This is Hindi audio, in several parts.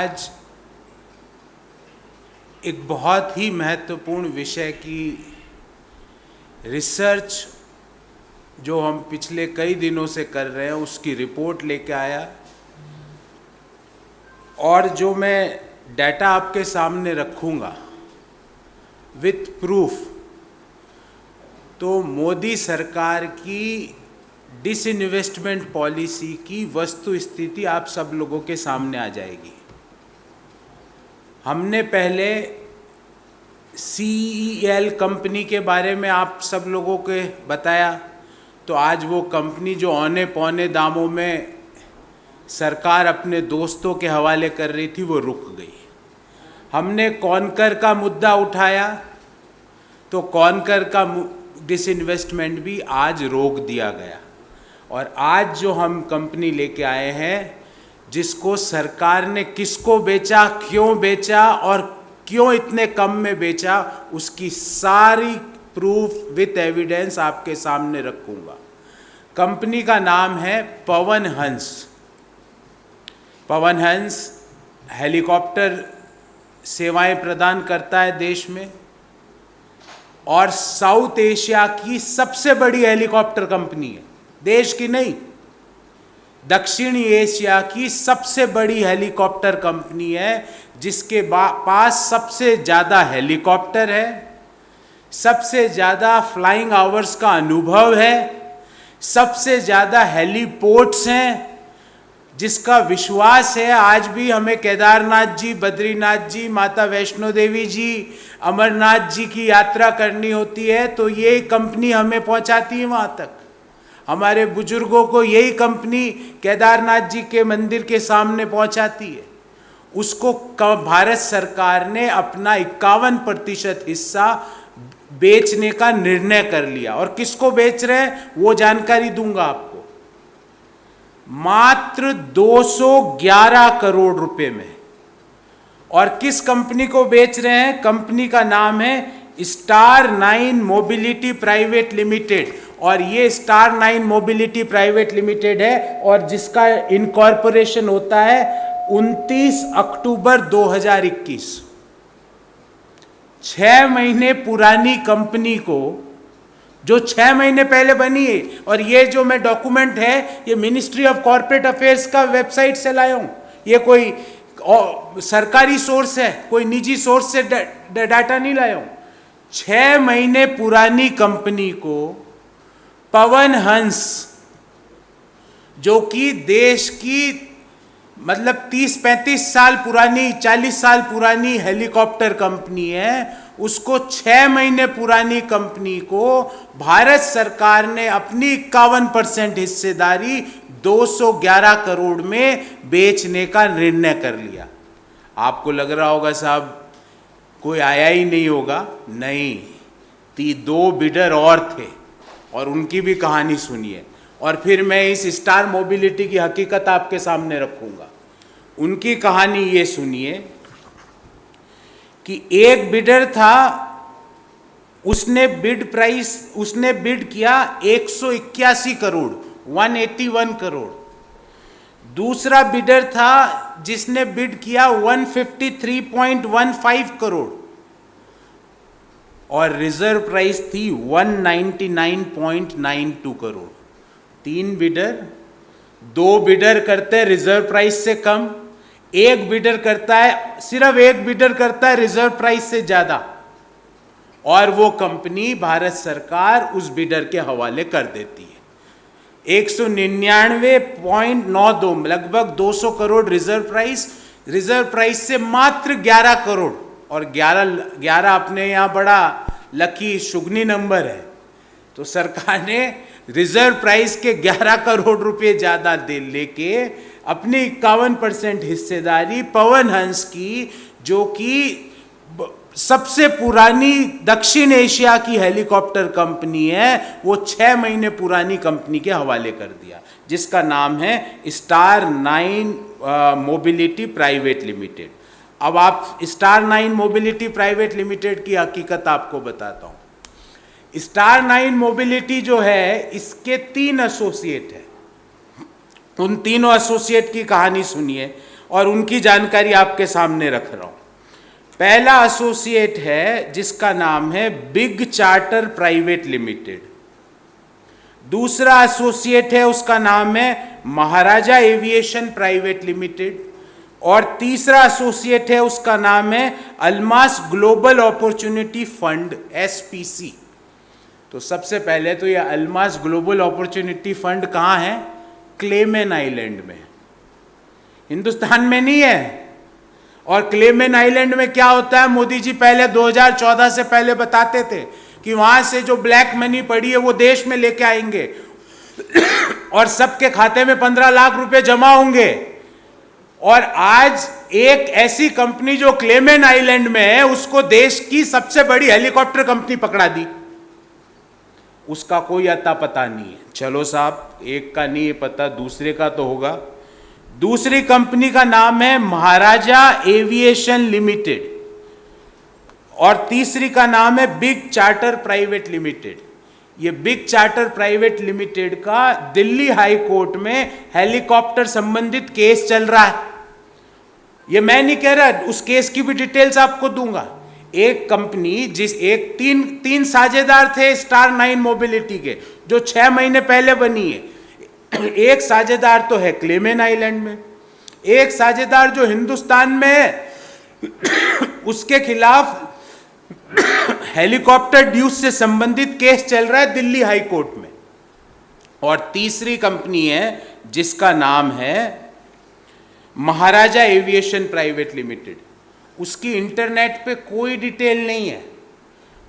आज एक बहुत ही महत्वपूर्ण विषय की रिसर्च जो हम पिछले कई दिनों से कर रहे हैं उसकी रिपोर्ट लेके आया, और जो मैं डाटा आपके सामने रखूँगा विथ प्रूफ, तो मोदी सरकार की डिसइन्वेस्टमेंट पॉलिसी की वस्तु स्थिति आप सब लोगों के सामने आ जाएगी। हमने पहले CEL कंपनी के बारे में आप सब लोगों को बताया, तो आज वो कंपनी जो औने पौने दामों में सरकार अपने दोस्तों के हवाले कर रही थी वो रुक गई। हमने कॉनकर का मुद्दा उठाया, तो कॉनकर का डिसइन्वेस्टमेंट भी आज रोक दिया गया। और आज जो हम कंपनी लेके आए हैं, जिसको सरकार ने किसको बेचा, क्यों बेचा और क्यों इतने कम में बेचा, उसकी सारी प्रूफ विथ एविडेंस आपके सामने रखूंगा। कंपनी का नाम है पवन हंस। पवन हंस हेलीकॉप्टर सेवाएं प्रदान करता है देश में, और साउथ एशिया की सबसे बड़ी हेलीकॉप्टर कंपनी है, देश की नहीं, दक्षिणी एशिया की सबसे बड़ी हेलीकॉप्टर कंपनी है, जिसके पास सबसे ज़्यादा हेलीकॉप्टर है, सबसे ज़्यादा फ्लाइंग आवर्स का अनुभव है, सबसे ज़्यादा हेलीपोर्ट्स हैं, जिसका विश्वास है आज भी हमें केदारनाथ जी, बद्रीनाथ जी, माता वैष्णो देवी जी, अमरनाथ जी की यात्रा करनी होती है तो ये कंपनी हमें पहुंचाती है वहाँ तक। हमारे बुजुर्गों को यही कंपनी केदारनाथ जी के मंदिर के सामने पहुंचाती है। उसको भारत सरकार ने अपना 51% हिस्सा बेचने का निर्णय कर लिया, और किसको बेच रहे हैं वो जानकारी दूंगा आपको। मात्र 211 करोड़ रुपए में। और किस कंपनी को बेच रहे हैं? कंपनी का नाम है स्टार 9 मोबिलिटी प्राइवेट लिमिटेड, और ये स्टार 9 मोबिलिटी प्राइवेट लिमिटेड है, और जिसका इनकॉर्पोरेशन होता है 29 अक्टूबर 2021। 6 महीने पुरानी कंपनी को, जो 6 महीने पहले बनी है, और ये जो मैं डॉक्यूमेंट है ये मिनिस्ट्री ऑफ कॉर्पोरेट अफेयर्स का वेबसाइट से लाया हूं, ये कोई सरकारी सोर्स है, कोई निजी सोर्स से डाटा नहीं लाया हूं। 6 महीने पुरानी कंपनी को पवन हंस, जो कि देश की मतलब 30-35 साल पुरानी, 40 साल पुरानी हेलीकॉप्टर कंपनी है, उसको 6 महीने पुरानी कंपनी को भारत सरकार ने अपनी 51% हिस्सेदारी 211 करोड़ में बेचने का निर्णय कर लिया। आपको लग रहा होगा साहब कोई आया ही नहीं होगा, नहीं, 2 बिडर और थे, और उनकी भी कहानी सुनिए, और फिर मैं इस स्टार मोबिलिटी की हकीकत आपके सामने रखूंगा। उनकी कहानी ये सुनिए कि एक बिडर था, उसने बिड किया 181 करोड़, 181 करोड़। दूसरा बिडर था जिसने बिड किया 153.15 करोड़, और रिजर्व प्राइस थी 199.92 करोड़। 3 बिडर, 2 बिडर करते हैं रिजर्व प्राइस से कम, एक बिडर करता है, सिर्फ एक बिडर करता है रिजर्व प्राइस से ज्यादा, और वो कंपनी भारत सरकार उस बिडर के हवाले कर देती है। 199.92, लगभग 200 करोड़ रिजर्व प्राइस से मात्र 11 करोड़, और 11 अपने यहाँ बड़ा लकी शुगनी नंबर है, तो सरकार ने रिजर्व प्राइस के 11 करोड़ रुपए ज्यादा दे लेके अपनी 51% हिस्सेदारी पवन हंस की, जो कि सबसे पुरानी दक्षिण एशिया की हेलीकॉप्टर कंपनी है, वो 6 महीने पुरानी कंपनी के हवाले कर दिया, जिसका नाम है स्टार 9 मोबिलिटी प्राइवेट लिमिटेड। अब आप स्टार 9 मोबिलिटी प्राइवेट लिमिटेड की हकीकत आपको बताता हूं। स्टार 9 मोबिलिटी जो है, इसके 3 एसोसिएट है। उन तीनों एसोसिएट की कहानी सुनिए, और उनकी जानकारी आपके सामने रख रहा हूं। पहला एसोसिएट है जिसका नाम है बिग चार्टर प्राइवेट लिमिटेड। दूसरा एसोसिएट है, उसका नाम है महाराजा एविएशन प्राइवेट लिमिटेड। और तीसरा एसोसिएट है, उसका नाम है Almas global opportunity fund, SPC. तो सबसे पहले तो ये अल्मास ग्लोबल अपॉर्चुनिटी फंड कहाँ है? क्लेमेन आइलैंड में, हिंदुस्तान में नहीं है। और क्लेमेन आइलैंड में क्या होता है? मोदी जी पहले 2014 से पहले बताते थे कि वहां से जो ब्लैक मनी पड़ी है वो देश में लेके आएंगे और सबके खाते में 15 लाख रुपए जमा होंगे। और आज एक ऐसी कंपनी जो क्लेमेन आइलैंड में है उसको देश की सबसे बड़ी हेलीकॉप्टर कंपनी पकड़ा दी। उसका कोई अता पता नहीं है। चलो साहब, एक का नहीं पता, दूसरे का तो होगा। दूसरी कंपनी का नाम है महाराजा एविएशन लिमिटेड और तीसरी का नाम है बिग चार्टर प्राइवेट लिमिटेड। ये बिग चार्टर प्राइवेट लिमिटेड का दिल्ली हाई कोर्ट में हेलीकॉप्टर संबंधित केस चल रहा है। ये मैं नहीं कह रहा, उस केस की भी डिटेल्स आपको दूंगा। एक कंपनी तीन साझेदार थे स्टार 9 मोबिलिटी के, जो 6 महीने पहले बनी है। एक साझेदार तो है क्लेमेन आइलैंड में, एक साझेदार जो हिंदुस्तान में है उसके खिलाफ हेलीकॉप्टर ड्यूस से संबंधित केस चल रहा है दिल्ली हाई कोर्ट में। और तीसरी कंपनी है जिसका नाम है महाराजा एविएशन प्राइवेट लिमिटेड। उसकी इंटरनेट पे कोई डिटेल नहीं है,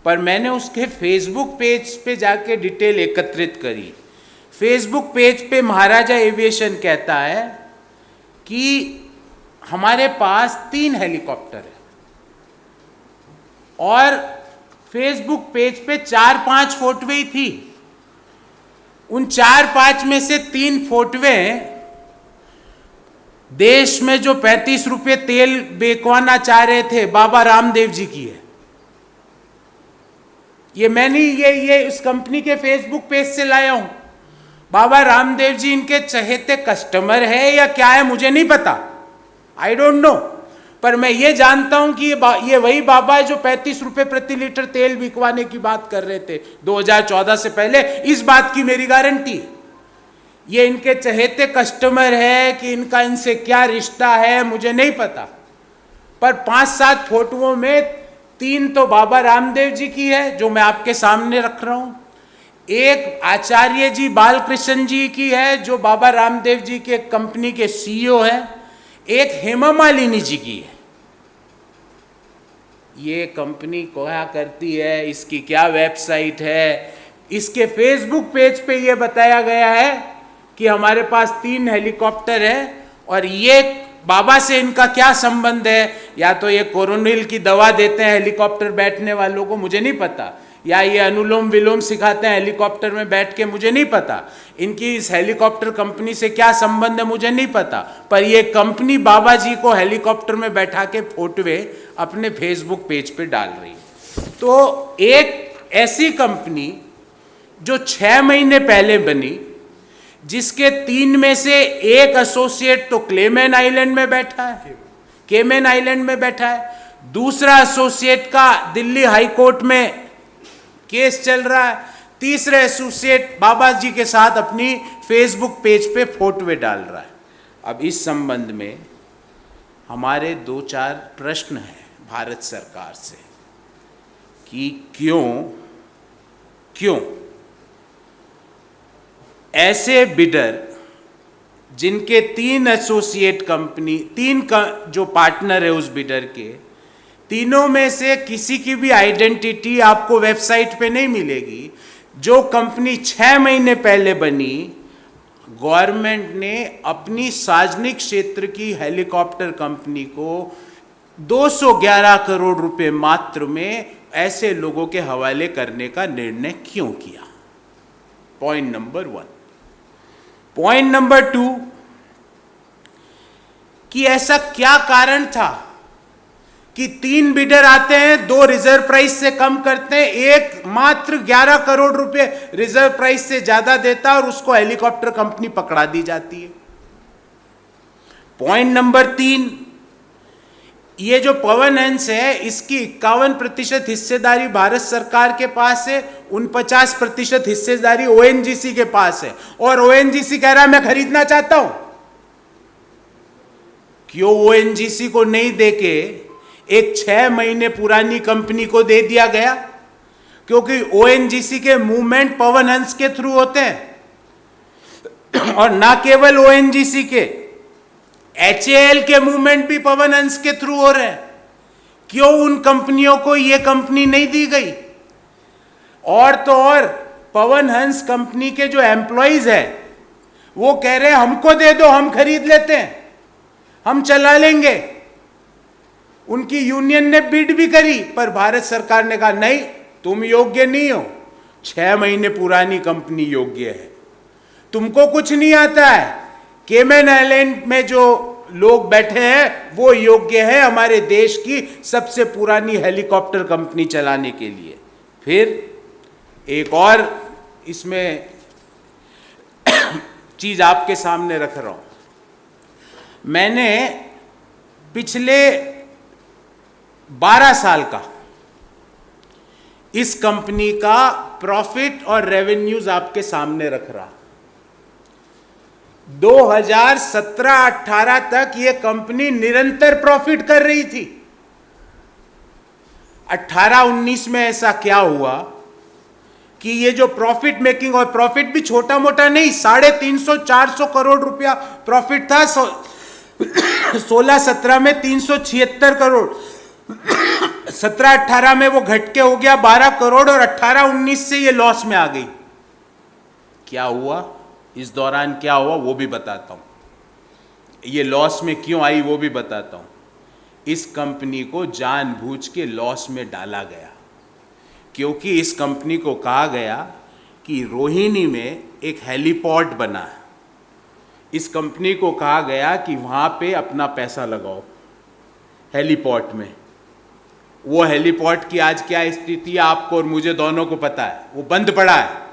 पर मैंने उसके फेसबुक पेज पे जाके डिटेल एकत्रित करी। फेसबुक पेज पे महाराजा एविएशन कहता है कि हमारे पास 3 हेलीकॉप्टर है और फेसबुक पेज पे 4-5 फोटोएं ही थी। उन 4-5 में से 3 फोटोएं देश में जो 35 रुपये तेल बेचवाना चाह रहे थे बाबा रामदेव जी की है। ये मैंने ये इस कंपनी के फेसबुक पेज से लाया हूं। बाबा रामदेव जी इनके चहेते कस्टमर है या क्या है मुझे नहीं पता, आई डोंट नो। पर मैं ये जानता हूं कि ये वही बाबा है जो 35 रुपए प्रति लीटर तेल बिकवाने की बात कर रहे थे 2014 से पहले। इस बात की मेरी गारंटी। ये इनके चहेते कस्टमर है कि इनका इनसे क्या रिश्ता है मुझे नहीं पता, पर 5-7 फोटोओं में 3 तो बाबा रामदेव जी की है जो मैं आपके सामने रख रहा हूं, एक आचार्य जी बालकृष्ण जी की है जो बाबा रामदेव जी के कंपनी के सीईओ है, एक हेमा मालिनी जी की है। ये कंपनी क्या करती है, इसकी क्या वेबसाइट है, इसके फेसबुक पेज पे ये बताया गया है कि हमारे पास 3 हेलीकॉप्टर है। और ये बाबा से इनका क्या संबंध है? या तो ये कोरोनिल की दवा देते हैं हेलीकॉप्टर बैठने वालों को, मुझे नहीं पता, या ये अनुलोम विलोम सिखाते हैं हेलीकॉप्टर में बैठ के, मुझे नहीं पता। इनकी इस हेलीकॉप्टर कंपनी से क्या संबंध है मुझे नहीं पता, पर ये कंपनी बाबा जी को हेलीकॉप्टर में बैठा के फोटोए अपने फेसबुक पेज पे डाल रही है। तो एक ऐसी कंपनी जो 6 महीने पहले बनी, जिसके 3 में से एक एसोसिएट तो क्लेमेन आइलैंड में बैठा है, केमेन आइलैंड में बैठा है, दूसरा एसोसिएट का दिल्ली हाई कोर्ट में केस चल रहा है, तीसरे एसोसिएट बाबा जी के साथ अपनी फेसबुक पेज पे फोटोएं डाल रहा है। अब इस संबंध में हमारे 2-4 प्रश्न हैं भारत सरकार से कि क्यों ऐसे बिडर जिनके 3 एसोसिएट कंपनी, 3 का जो पार्टनर है उस बिडर के, तीनों में से किसी की भी आइडेंटिटी आपको वेबसाइट पे नहीं मिलेगी। जो कंपनी 6 महीने पहले बनी, गवर्नमेंट ने अपनी सार्वजनिक क्षेत्र की हेलीकॉप्टर कंपनी को 211 करोड़ रुपए मात्र में ऐसे लोगों के हवाले करने का निर्णय क्यों किया? Point number 1। पॉइंट नंबर 2 कि ऐसा क्या कारण था कि 3 बिडर आते हैं, 2 रिजर्व प्राइस से कम करते हैं, एक मात्र 11 करोड़ रुपए रिजर्व प्राइस से ज्यादा देता है और उसको हेलीकॉप्टर कंपनी पकड़ा दी जाती है। पॉइंट नंबर 3, ये जो पवन हंस है इसकी 51% हिस्सेदारी भारत सरकार के पास है, 49% हिस्सेदारी ओएनजीसी के पास है, और ओएनजीसी कह रहा है मैं खरीदना चाहता हूं। क्यों ओएनजीसी को नहीं देके एक 6 महीने पुरानी कंपनी को दे दिया गया? क्योंकि ओएनजीसी के मूवमेंट पवन हंस के थ्रू होते हैं, और ना केवल ओएनजीसी के, एचएएल के मूवमेंट भी पवन हंस के थ्रू हो रहे हैं। क्यों उन कंपनियों को ये कंपनी नहीं दी गई? और तो और पवन हंस कंपनी के जो एम्प्लॉइज हैं वो कह रहे हैं हमको दे दो, हम खरीद लेते हैं, हम चला लेंगे। उनकी यूनियन ने बिड भी करी, पर भारत सरकार ने कहा नहीं, तुम योग्य नहीं हो। 6 महीने पुरानी कंपनी योग्य है, तुमको कुछ नहीं आता है। केमन आइलैंड में जो लोग बैठे हैं वो योग्य है हमारे देश की सबसे पुरानी हेलीकॉप्टर कंपनी चलाने के लिए। फिर एक और इसमें चीज आपके सामने रख रहा हूं। मैंने पिछले 12 साल का इस कंपनी का प्रॉफिट और रेवेन्यूज आपके सामने रख रहा। 2017-18 तक यह कंपनी निरंतर प्रॉफिट कर रही थी। 18-19 में ऐसा क्या हुआ कि ये जो प्रॉफिट मेकिंग, और प्रॉफिट भी छोटा मोटा नहीं, 350-400 करोड़ रुपया प्रॉफिट था। 16-17 में 376 करोड़, 17-18 में वो घट के हो गया 12 करोड़, और 18-19 से ये लॉस में आ गई। क्या हुआ इस दौरान, क्या हुआ वो भी बताता हूं। ये लॉस में क्यों आई वो भी बताता हूं। इस कंपनी को जानबूझ के लॉस में डाला गया, क्योंकि इस कंपनी को कहा गया कि रोहिणी में एक हेलीपॉड बना है। इस कंपनी को कहा गया कि वहां पे अपना पैसा लगाओ हेलीपॉड में। वो हेलीपॉड की आज क्या स्थिति है आपको और मुझे दोनों को पता है, वो बंद पड़ा है।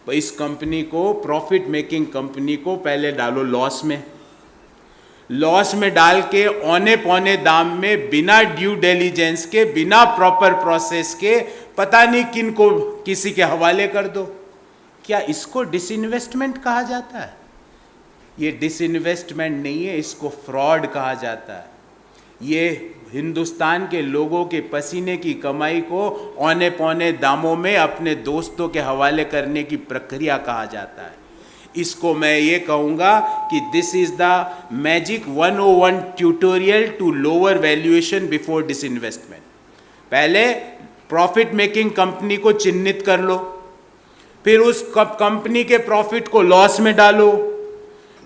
तो इस कंपनी को, प्रॉफिट मेकिंग कंपनी को पहले डालो लॉस में। लॉस में डाल के औने पौने दाम में, बिना ड्यू डिलिजेंस के, बिना प्रॉपर प्रोसेस के, पता नहीं किन को किसी के हवाले कर दो। क्या इसको डिसइन्वेस्टमेंट कहा जाता है? ये डिसइन्वेस्टमेंट नहीं है, इसको फ्रॉड कहा जाता है। ये हिंदुस्तान के लोगों के पसीने की कमाई को औने पौने दामों में अपने दोस्तों के हवाले करने की प्रक्रिया कहा जाता है। इसको मैं ये कहूँगा कि this is the magic 101 tutorial to lower valuation before disinvestment. पहले प्रॉफिट मेकिंग कंपनी को चिन्हित कर लो, फिर उस कंपनी के प्रॉफिट को लॉस में डालो,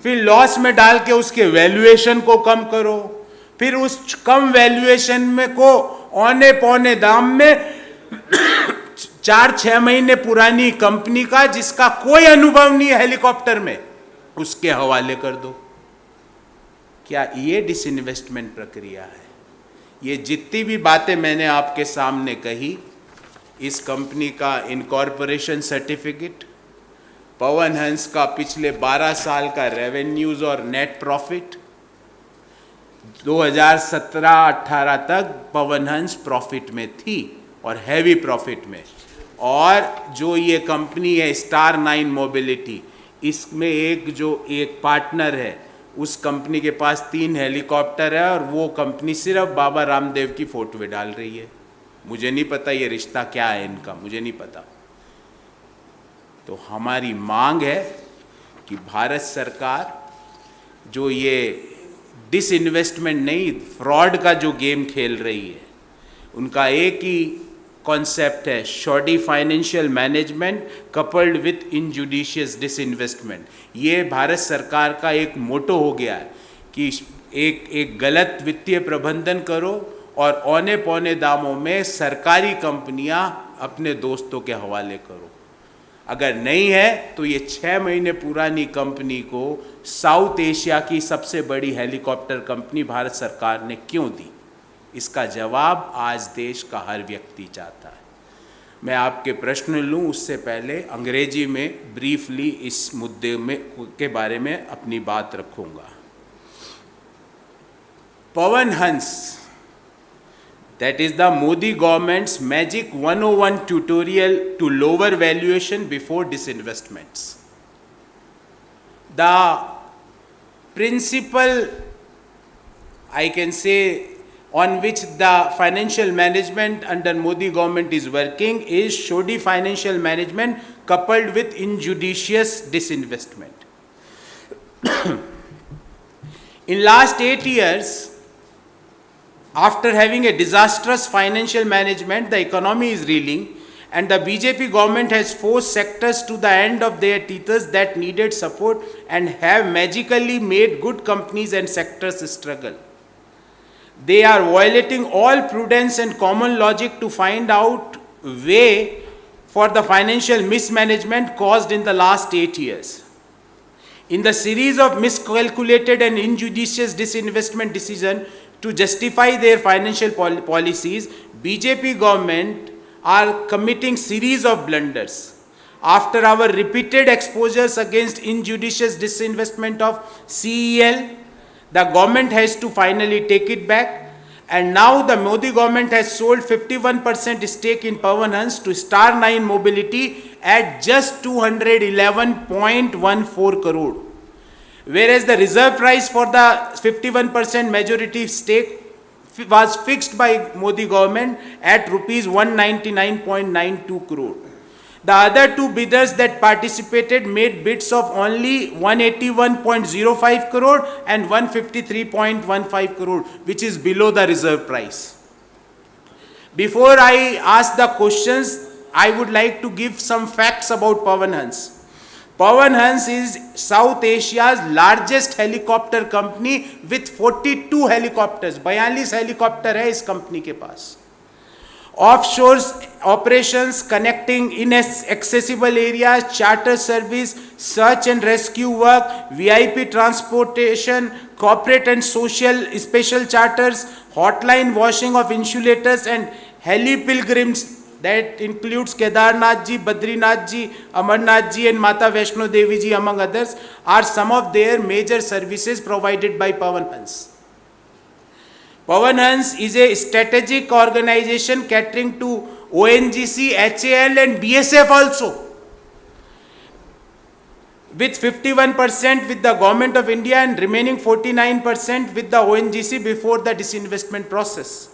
फिर लॉस में डाल के उसके वैल्यूएशन को कम करो, फिर उस कम वैल्यूएशन में को औने पौने दाम में 4-6 महीने पुरानी कंपनी का, जिसका कोई अनुभव नहीं है हेलीकॉप्टर में, उसके हवाले कर दो। क्या ये डिसइन्वेस्टमेंट प्रक्रिया है? ये जितनी भी बातें मैंने आपके सामने कही, इस कंपनी का इनकॉर्पोरेशन सर्टिफिकेट, पवन हंस का पिछले 12 साल का रेवेन्यूज और नेट प्रॉफिट, 2017-18 तक पवन हंस प्रॉफिट में थी और हैवी प्रॉफिट में। और जो ये कंपनी है स्टार 9 मोबिलिटी, इसमें एक पार्टनर है, उस कंपनी के पास 3 हेलीकॉप्टर है, और वो कंपनी सिर्फ बाबा रामदेव की फोटो डाल रही है। मुझे नहीं पता ये रिश्ता क्या है इनका, मुझे नहीं पता। तो हमारी मांग है कि भारत सरकार जो ये डिसइन्वेस्टमेंट नहीं, फ्रॉड का जो गेम खेल रही है, उनका एक ही कॉन्सेप्ट है, shoddy financial management coupled with injudicious disinvestment. ये भारत सरकार का एक मोटो हो गया है कि एक गलत वित्तीय प्रबंधन करो और औने पौने दामों में सरकारी कंपनियां अपने दोस्तों के हवाले करो। अगर नहीं है तो ये 6 महीने पुरानी कंपनी को साउथ एशिया की सबसे बड़ी हेलीकॉप्टर कंपनी भारत सरकार ने क्यों दी? इसका जवाब आज देश का हर व्यक्ति चाहता है। मैं आपके प्रश्न लूं उससे पहले अंग्रेजी में ब्रीफली इस मुद्दे में के बारे में अपनी बात रखूंगा। Pawan Hans, that is the Modi government's magic 101 tutorial to lower valuation before disinvestments. The principle, I can say, on which the financial management under Modi government is working is shoddy financial management coupled with injudicious disinvestment. In last 8 years, after having a disastrous financial management, the economy is reeling and the BJP government has forced sectors to the end of their teethers that needed support and have magically made good companies and sectors struggle. They are violating all prudence and common logic to find out way for the financial mismanagement caused in the last 8 years. In the series of miscalculated and injudicious disinvestment decisions to justify their financial policies, BJP government are committing series of blunders. After our repeated exposures against injudicious disinvestment of CEL, the government has to finally take it back, and now the Modi government has sold 51% stake in Pawan Hans to Star 9 Mobility at just 211.14 crore. Whereas the reserve price for the 51% majority stake was fixed by Modi government at rupees 199.92 crore. The other two bidders that participated made bids of only 181.05 crore and 153.15 crore, which is below the reserve price. Before I ask the questions, I would like to give some facts about Pawan Hans. Pawan Hans is South Asia's largest helicopter company with 42 helicopters. 42 helicopter है इस कंपनी के पास. Offshore operations connecting inaccessible areas, charter service, search and rescue work, VIP transportation, corporate and social special charters, hotline washing of insulators and heli pilgrims. That includes Kedarnath ji, Badrinath ji, Amarnath ji and Mata Vaishno Devi ji among others are some of their major services provided by Pawan Hans. Pawan Hans is a strategic organization catering to ONGC, HAL and BSF also, with 51% with the Government of India and remaining 49% with the ONGC before the disinvestment process.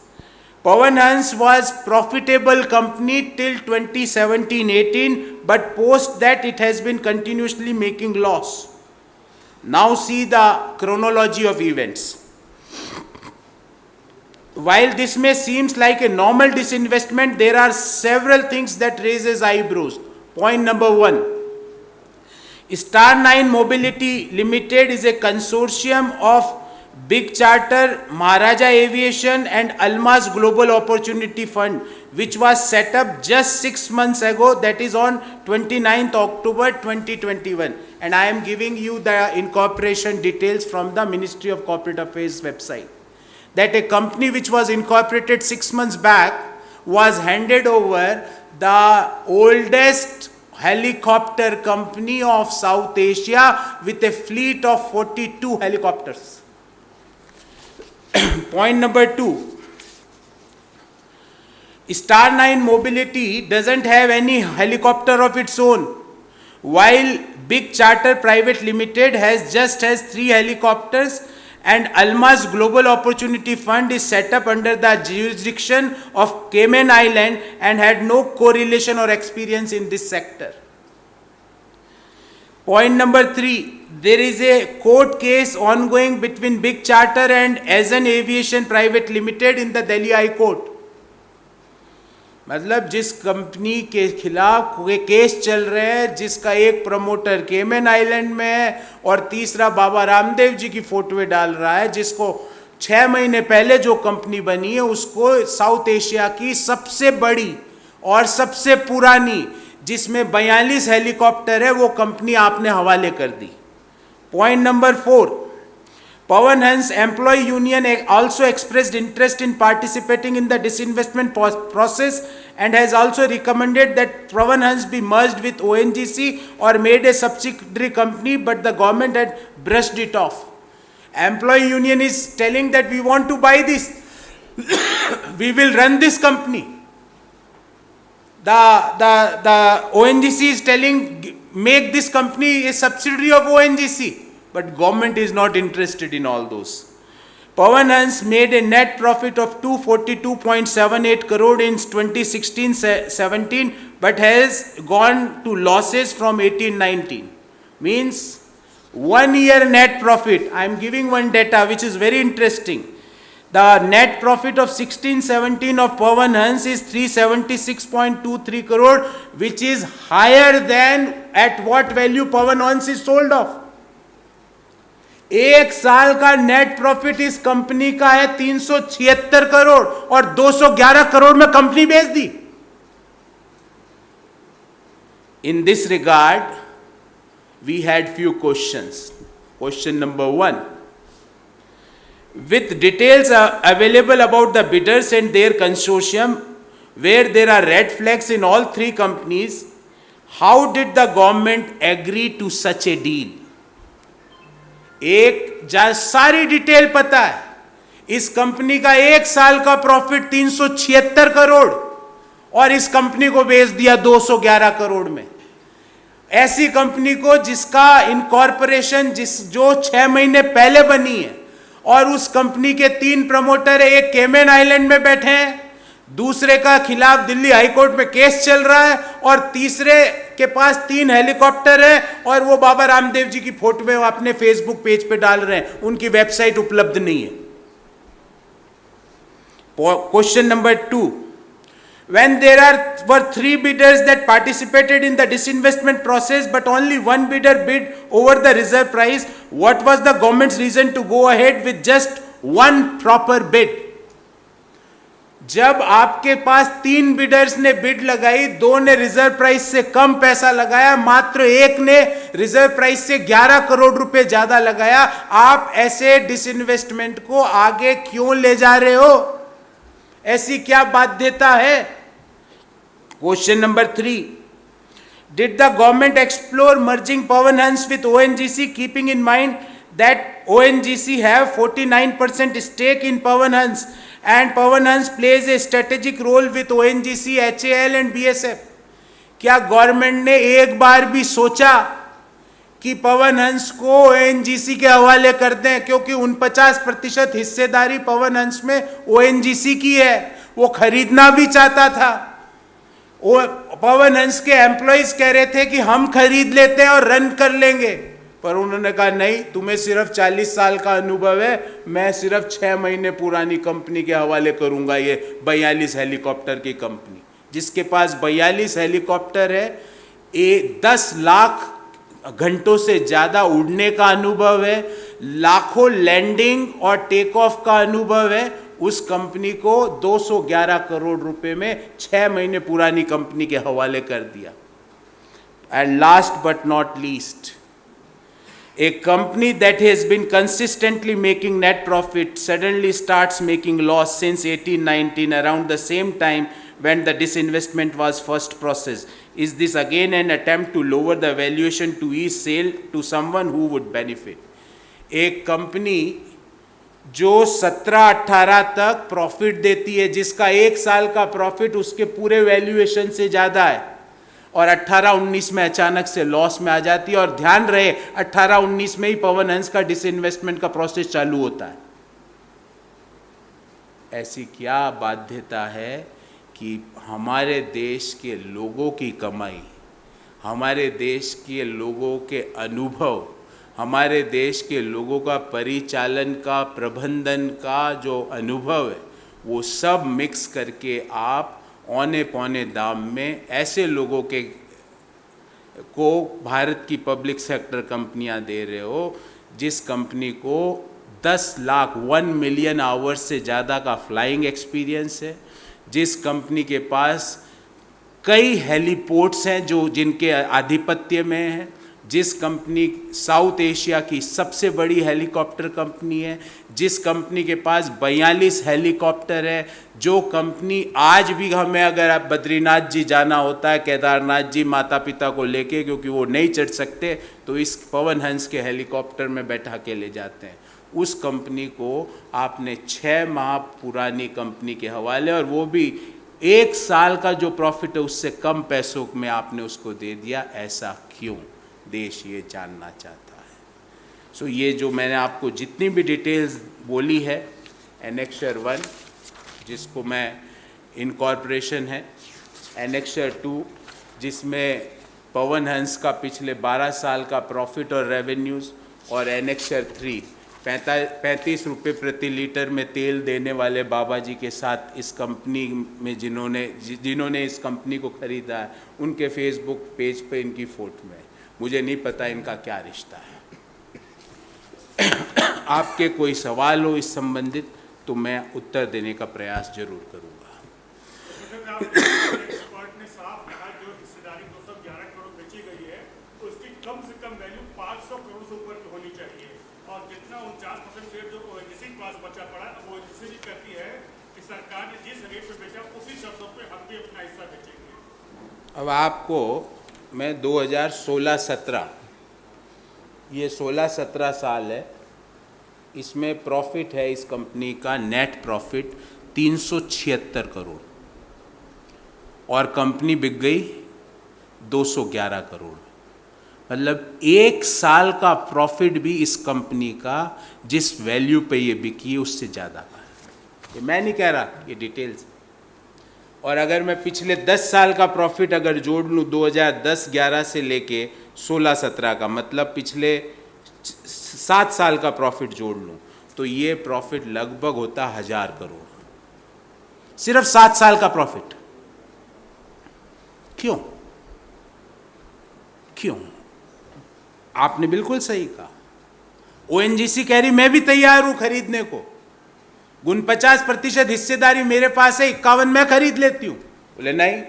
Pawan Hans was profitable company till 2017-18, but post that it has been continuously making loss. Now see the chronology of events. While this may seems like a normal disinvestment, there are several things that raises eyebrows. Point number 1. Star 9 Mobility Limited is a consortium of Big Charter, Maharaja Aviation and Almas Global Opportunity Fund, which was set up just 6 months ago, that is on 29th October 2021. And I am giving you the incorporation details from the Ministry of Corporate Affairs website. That a company which was incorporated 6 months back was handed over the oldest helicopter company of South Asia with a fleet of 42 helicopters. Point number 2. Star 9 Mobility doesn't have any helicopter of its own, while Big Charter Private Limited has 3 helicopters, and Almas Global Opportunity Fund is set up under the jurisdiction of Cayman Island and had no correlation or experience in this sector. Point number 3. There is a court case ongoing between Big Charter and Azan Aviation Private Limited in the Delhi High Court. मतलब जिस कंपनी के खिलाफ केस चल रहे हैं, जिसका एक प्रमोटर केमन आइलैंड में है और तीसरा बाबा रामदेव जी की फोटोएं डाल रहा है, जिसको 6 महीने पहले जो कंपनी बनी है उसको साउथ एशिया की सबसे बड़ी और सबसे पुरानी, जिसमें 42 हेलीकॉप्टर है, वो कंपनी आपने हवाले कर दी. Point number 4. Pawan Hans Employee Union also expressed interest in participating in the disinvestment process and has also recommended that Pawan Hans be merged with ONGC or made a subsidiary company, but the government had brushed it off. Employee Union is telling that we want to buy this, we will run this company. The ONGC is telling make this company a subsidiary of ONGC. But government is not interested in all those. Pawan Hans made a net profit of 242.78 crore in 2016-17, but has gone to losses from 18-19. Means 1 year net profit. I am giving one data which is very interesting. The net profit of 16-17 of Pawan Hans is 376.23 crore, which is higher than at what value Pawan Hans is sold off. एक साल का नेट प्रॉफिट इस कंपनी का है 376 करोड़ और 211 करोड़ में कंपनी बेच दी. In this regard, we had few questions. Question number 1. With details available about the bidders and their consortium, where there are red flags in all three companies, how did the government agree to such a deal? एक सारी डिटेल पता है. इस कंपनी का एक साल का प्रॉफिट 376 करोड़ और इस कंपनी को बेच दिया 211 करोड़ में. ऐसी कंपनी को जिसका इनकॉर्पोरेशन जो 6 महीने पहले बनी है और उस कंपनी के 3 प्रमोटर है, एक केमेन आइलैंड में बैठे हैं, दूसरे का खिलाफ दिल्ली हाईकोर्ट में केस चल रहा है और तीसरे के पास 3 हेलीकॉप्टर है और वो बाबा रामदेव जी की फोटो में अपने फेसबुक पेज पे डाल रहे हैं. उनकी वेबसाइट उपलब्ध नहीं है. Question number 2. When there were 3 bidders that participated in the disinvestment process, but only one bidder bid over the reserve price, what was the government's reason to go ahead with just one proper bid? जब आपके पास 3 बिडर्स ने बिड लगाई, 2 ने रिजर्व प्राइस से कम पैसा लगाया, मात्र 1 ने रिजर्व प्राइस से 11 करोड़ रुपए ज्यादा लगाया, आप ऐसे डिसइन्वेस्टमेंट को आगे क्यों ले जा रहे हो? ऐसी क्या बाध्यता है? Question number 3. Did the government explore merging Pawan Hans with ONGC, keeping in mind that ONGC have 49% stake in Pawan Hans and Pawan Hans plays a strategic role with ONGC, HAL and BSF? क्या गवर्नमेंट ने एक बार भी सोचा कि पवन हंस को ONGC के हवाले कर दें, क्योंकि 49% हिस्सेदारी पवन हंस में ONGC की है. वो खरीदना भी चाहता था. पवन हंस के एम्प्लॉइज कह रहे थे कि हम खरीद लेते हैं और रन कर लेंगे, पर उन्होंने कहा नहीं, तुम्हें सिर्फ 40 साल का अनुभव है, मैं सिर्फ 6 महीने पुरानी कंपनी के हवाले करूंगा. ये 42 हेलीकॉप्टर की कंपनी, जिसके पास 42 हेलीकॉप्टर है, 10 लाख घंटों से ज़्यादा उड़ने का अनुभव है, लाखों लैंडिंग और टेक ऑफ का अनुभव है, उस कंपनी को 211 करोड़ रुपए में 6 महीने पुरानी कंपनी के हवाले कर दिया. And last but not least, a company that has been consistently making net profit suddenly starts making loss since 18-19, around the same time when the disinvestment was first processed. Is this again an attempt to lower the valuation to ease sale to someone who would benefit? एक कंपनी जो 17-18 तक प्रॉफिट देती है, जिसका 1 साल का प्रॉफिट उसके पूरे वैल्यूएशन से ज़्यादा है, और 18-19 में अचानक से लॉस में आ जाती है. और ध्यान रहे 18-19 में ही पवन हंस का डिसइन्वेस्टमेंट का प्रोसेस चालू होता है. ऐसी क्या बाध्यता है कि हमारे देश के लोगों की कमाई, हमारे देश के लोगों के अनुभव, हमारे देश के लोगों का परिचालन का, प्रबंधन का जो अनुभव है, वो सब मिक्स करके आप औने पौने दाम में ऐसे लोगों को भारत की पब्लिक सेक्टर कंपनियां दे रहे हो, जिस कंपनी को 10 लाख 1 मिलियन आवर्स से ज़्यादा का फ्लाइंग एक्सपीरियंस है, जिस कंपनी के पास कई हेलीपोर्ट्स हैं जो जिनके आधिपत्य में हैं, जिस कंपनी साउथ एशिया की सबसे बड़ी हेलीकॉप्टर कंपनी है, जिस कंपनी के पास 42 हेलीकॉप्टर है, जो कंपनी आज भी हमें अगर आप बद्रीनाथ जी जाना होता है, केदारनाथ जी माता पिता को लेके, क्योंकि वो नहीं चढ़ सकते, तो इस पवन हंस के हेलीकॉप्टर में बैठा के ले जाते हैं। उस कंपनी को आपने 6 माह पुरानी कंपनी के हवाले, और वो भी 1 साल का जो प्रॉफिट है उससे कम पैसों में आपने उसको दे दिया। ऐसा क्यों? देश ये जानना चाहता है। सो ये जो मैंने आपको जितनी भी डिटेल्स बोली है, एनेक्सर 1 जिसको मैं इनकॉर्पोरेशन है, एनेक्सर 2 जिसमें पवन हंस का पिछले 12 साल का प्रॉफिट और रेवेन्यूज़, और एनेक्सर 3 35 रुपये प्रति लीटर में तेल देने वाले बाबा जी के साथ इस कंपनी में जिन्होंने इस कंपनी को खरीदा है, उनके फेसबुक पेज पे इनकी फ़ोटो है। मुझे नहीं पता इनका क्या रिश्ता है। आपके कोई सवाल हो इस संबंधित तो मैं उत्तर देने का प्रयास जरूर करूँगा। एक्सपर्ट ने साफ कहा जो हिस्सेदारी 211 करोड़ बेची गई है उसकी कम से कम वैल्यू 500 करोड़ से ऊपर की होनी चाहिए, और जितना 49% शेयर जो ओएनजीसी के पास बचा पड़ा है, वो ओएनजीसी भी कहती है कि सरकार ने जिस रेट पे बेचा उसी शर्तों पे हम भी अपना हिस्सा बेचेंगे। अब आपको मैं 2016-17 ये 16-17 साल है, इसमें प्रॉफिट है इस कंपनी का नेट प्रॉफिट 376 करोड़, और कंपनी बिक गई 211 करोड़। मतलब 1 साल का प्रॉफिट भी इस कंपनी का जिस वैल्यू पे ये बिकी है उससे ज़्यादा का है। ये मैं नहीं कह रहा, ये डिटेल्स। और अगर मैं पिछले 10 साल का प्रॉफिट अगर जोड़ लूँ 2010-11 से लेके 16-17 का, मतलब पिछले 7 साल का प्रॉफिट जोड़ लूँ, तो ये प्रॉफिट लगभग होता 1000 करोड़। सिर्फ 7 साल का प्रॉफिट। क्यों? क्यों? आपने बिल्कुल सही कहा। ओएनजीसी कह रही मैं भी तैयार हूं खरीदने को, 49% हिस्सेदारी मेरे पास है, 51 मैं खरीद लेती हूं। बोले नहीं,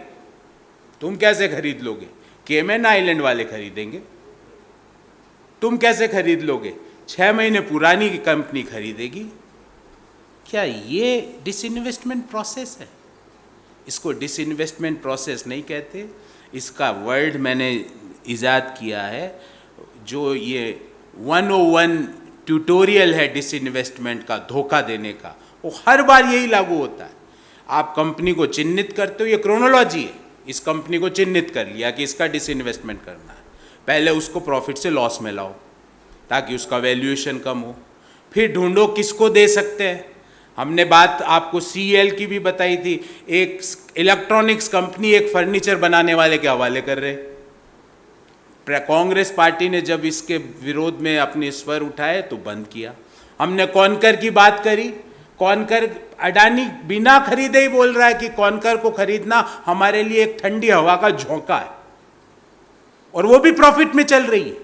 तुम कैसे खरीद लोगे? केमैन आइलैंड वाले खरीदेंगे, तुम कैसे खरीद लोगे? 6 महीने पुरानी कंपनी खरीदेगी। क्या ये डिसइन्वेस्टमेंट प्रोसेस है? इसको डिसइन्वेस्टमेंट प्रोसेस नहीं कहते, इसका वर्ड मैंने इजाद किया है, जो ये 101 ट्यूटोरियल है डिसइन्वेस्टमेंट का, धोखा देने का, वो हर बार यही लागू होता है। आप कंपनी को चिन्हित करते हो, ये क्रोनोलॉजी है, इस कंपनी को चिन्हित कर लिया कि इसका डिसइन्वेस्टमेंट करना है, पहले उसको प्रॉफिट से लॉस में लाओ ताकि उसका वैल्यूएशन कम हो, फिर ढूंढो किसको दे सकते हैं। हमने बात आपको सीएल की भी बताई थी, एक इलेक्ट्रॉनिक्स कंपनी एक फर्नीचर बनाने वाले के हवाले कर रहे। कांग्रेस पार्टी ने जब इसके विरोध में अपने स्वर उठाए तो बंद किया। हमने कॉनकर की बात करी, कॉनकर अडानी बिना खरीदे ही बोल रहा है कि कॉनकर को खरीदना हमारे लिए एक ठंडी हवा का झोंका है, और वो भी प्रॉफिट में चल रही है,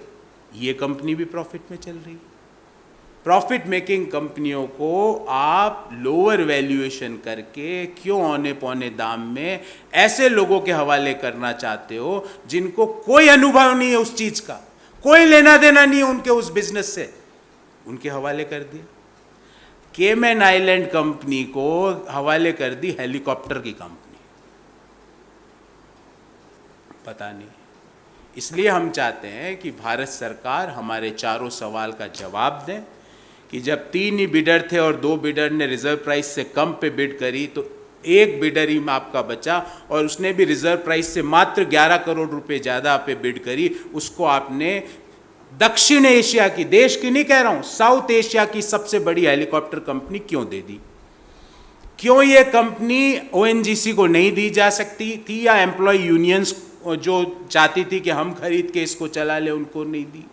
ये कंपनी भी प्रॉफिट में चल रही है। प्रॉफिट मेकिंग कंपनियों को आप लोअर वैल्यूएशन करके क्यों औने पौने दाम में ऐसे लोगों के हवाले करना चाहते हो जिनको कोई अनुभव नहीं है उस चीज का, कोई लेना देना नहीं है उनके उस बिजनेस से, उनके हवाले कर दिया। केमैन आइलैंड कंपनी को हवाले कर दी हेलीकॉप्टर की कंपनी, पता नहीं। इसलिए हम चाहते हैं कि भारत सरकार हमारे चारों सवाल का जवाब दें कि जब 3 ही बिडर थे और 2 बिडर ने रिजर्व प्राइस से कम पे बिड करी, तो 1 बिडर ही आपका बचा और उसने भी रिजर्व प्राइस से मात्र 11 करोड़ रुपए ज़्यादा पे बिड करी। उसको आपने दक्षिण एशिया की, देश की नहीं कह रहा हूँ, साउथ एशिया की सबसे बड़ी हेलीकॉप्टर कंपनी क्यों दे दी? क्यों ये कंपनी ओएनजीसी को नहीं दी जा सकती थी, या एम्प्लॉय यूनियंस जो चाहती थी कि हम खरीद के इसको चला ले उनको नहीं दी?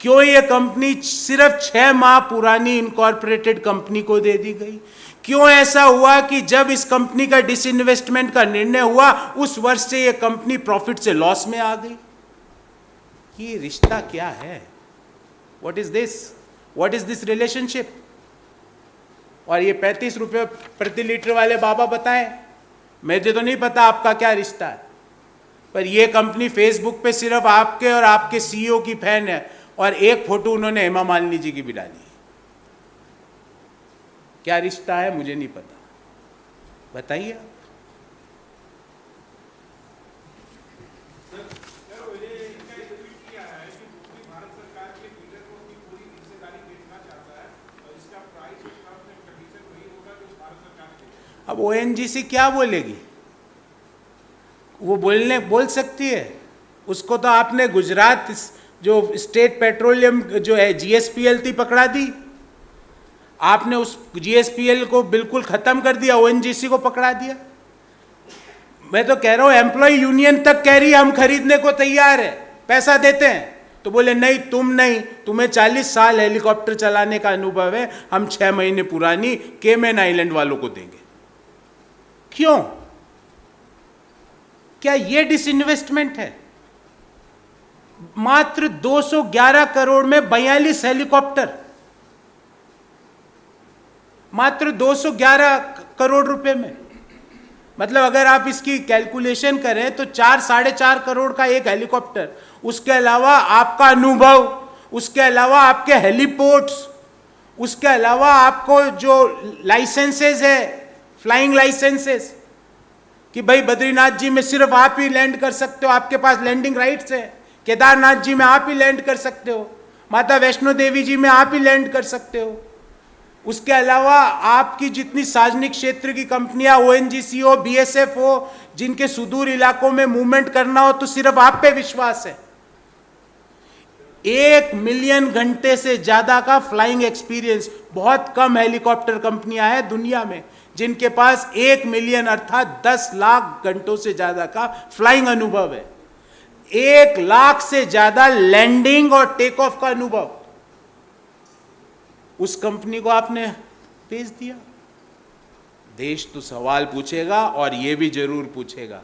क्यों ये कंपनी सिर्फ 6 माह पुरानी इनकॉर्पोरेटेड कंपनी को दे दी गई? क्यों ऐसा हुआ कि जब इस कंपनी का डिसइन्वेस्टमेंट का निर्णय हुआ उस वर्ष से ये कंपनी प्रॉफिट से लॉस में आ गई? ये रिश्ता क्या है? What is this? What is this relationship? और ये 35 रुपये प्रति लीटर वाले बाबा बताएं, मुझे तो नहीं पता आपका क्या रिश्ता है। पर ये कंपनी फेसबुक पे सिर्फ आपके और आपके सीईओ की फैन है, और एक फोटो उन्होंने हेमा मालिनी जी की भी डाली है। क्या रिश्ता है मुझे नहीं पता, बताइए आप। अब ओएनजीसी क्या बोलेगी? वो बोल सकती है। उसको तो आपने गुजरात जो स्टेट पेट्रोलियम जो है जीएसपीएल थी पकड़ा दी, आपने उस जीएसपीएल को बिल्कुल खत्म कर दिया, ओएनजीसी को पकड़ा दिया। मैं तो कह रहा हूं एम्प्लॉय यूनियन तक कह रही है हम खरीदने को तैयार है, पैसा देते हैं। तो बोले नहीं, तुम नहीं, तुम्हें 40 साल हेलीकॉप्टर चलाने का अनुभव है, हम 6 महीने पुरानी केमैन आइलैंड वालों को देंगे। क्यों? क्या ये डिसइन्वेस्टमेंट है? मात्र 211 करोड़ में 42 हेलीकॉप्टर, मात्र 211 करोड़ रुपए में। मतलब अगर आप इसकी कैलकुलेशन करें तो 4-4.5 करोड़ का एक हेलीकॉप्टर, उसके अलावा आपका अनुभव, उसके अलावा आपके हेलीपोर्ट्स, उसके अलावा आपको जो लाइसेंसेस है, फ्लाइंग लाइसेंसेस, कि भाई बद्रीनाथ जी में सिर्फ आप ही लैंड कर सकते हो, आपके पास लैंडिंग राइट्स है। केदारनाथ जी में आप ही लैंड कर सकते हो, माता वैष्णो देवी जी में आप ही लैंड कर सकते हो। उसके अलावा आपकी जितनी सार्वजनिक क्षेत्र की कंपनियां, ओएनजीसी हो, बीएसएफ हो, जिनके सुदूर इलाकों में मूवमेंट करना हो तो सिर्फ आप पे विश्वास है। 1 मिलियन घंटे से ज्यादा का फ्लाइंग एक्सपीरियंस, बहुत कम हेलीकॉप्टर कंपनियां हैं दुनिया में जिनके पास 1 मिलियन अर्थात 10 लाख घंटों से ज्यादा का फ्लाइंग अनुभव है, 1 लाख से ज्यादा लैंडिंग और टेक ऑफ का अनुभव। उस कंपनी को आपने भेज दिया। देश तो सवाल पूछेगा, और यह भी जरूर पूछेगा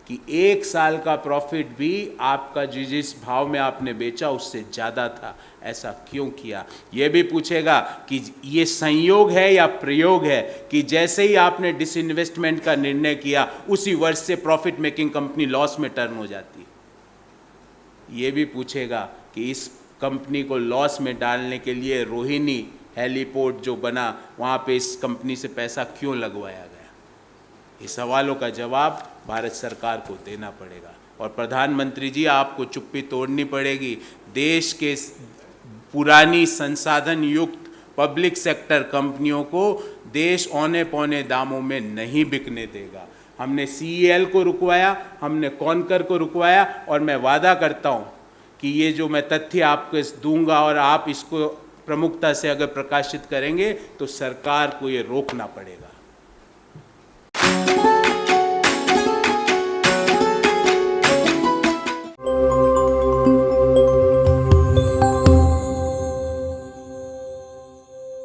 कि 1 साल का प्रॉफिट भी आपका जिस भाव में आपने बेचा उससे ज्यादा था, ऐसा क्यों किया? यह भी पूछेगा कि ये संयोग है या प्रयोग है कि जैसे ही आपने डिसइन्वेस्टमेंट का निर्णय किया उसी वर्ष से प्रॉफिट मेकिंग कंपनी लॉस में टर्न हो जाती है। ये भी पूछेगा कि इस कंपनी को लॉस में डालने के लिए रोहिणी हेलीपोर्ट जो बना, वहाँ पे इस कंपनी से पैसा क्यों लगवाया गया? ये सवालों का जवाब भारत सरकार को देना पड़ेगा। और प्रधानमंत्री जी, आपको चुप्पी तोड़नी पड़ेगी। देश के पुरानी संसाधन युक्त पब्लिक सेक्टर कंपनियों को देश औने पौने दामों में नहीं बिकने देगा। हमने सीईएल को रुकवाया, हमने कॉनकर को रुकवाया, और मैं वादा करता हूँ कि ये जो मैं तथ्य आपको दूंगा और आप इसको प्रमुखता से अगर प्रकाशित करेंगे तो सरकार को ये रोकना पड़ेगा।